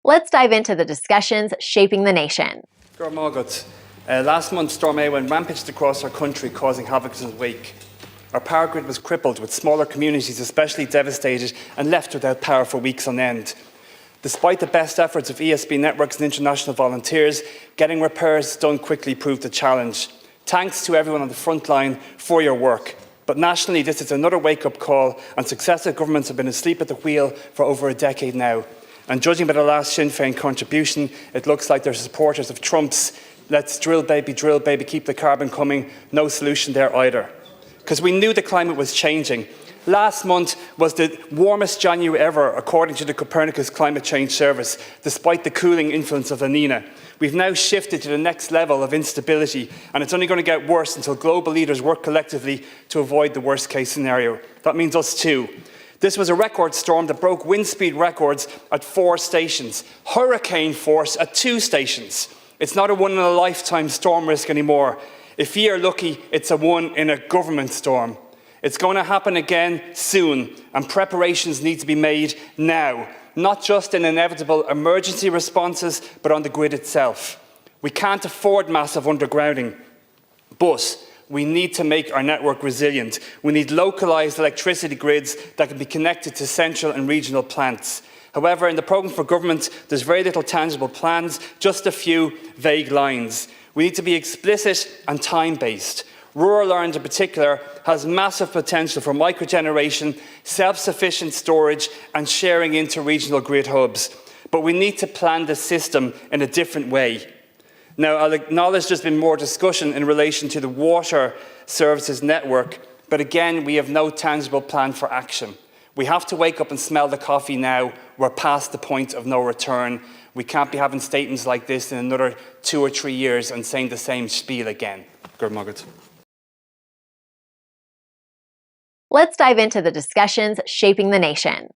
Let's dive into the discussions shaping the nation. Last month, Storm Éowyn rampaged across our country, causing havoc in its wake. Our power grid was crippled, with smaller communities especially devastated and left without power for weeks on end. Despite the best efforts of ESB networks and international volunteers, getting repairs done quickly proved a challenge. Thanks to everyone on the front line for your work. But nationally, this is another wake-up call, and successive governments have been asleep at the wheel for over a decade now. And judging by the last Sinn Féin contribution, it looks like they're supporters of Trump's "let's drill baby, keep the carbon coming," no solution there either. Because we knew the climate was changing. Last month was the warmest January ever, according to the Copernicus Climate Change Service, despite the cooling influence of La Nina. We've now shifted to the next level of instability, and it's only going to get worse until global leaders work collectively to avoid the worst-case scenario. That means us too. This was a record storm that broke wind speed records at 4 stations, hurricane force at 2 stations. It's not a one-in-a-lifetime storm risk anymore. If you're lucky, it's a one-in-a-government storm. It's going to happen again soon, and preparations need to be made now, not just in inevitable emergency responses, but on the grid itself. We can't afford massive undergrounding, but we need to make our network resilient. We need localised electricity grids that can be connected to central and regional plants. However, in the programme for government, there's very little tangible plans, just a few vague lines. We need to be explicit and time-based. Rural Ireland in particular has massive potential for microgeneration, self-sufficient storage and sharing into regional grid hubs. But we need to plan the system in a different way. Now, I'll acknowledge there's been more discussion in relation to the water services network, but again, we have no tangible plan for action. We have to wake up and smell the coffee now. We're past the point of no return. We can't be having statements like this in another 2 or 3 years and saying the same spiel again. Let's dive into the discussions shaping the nation.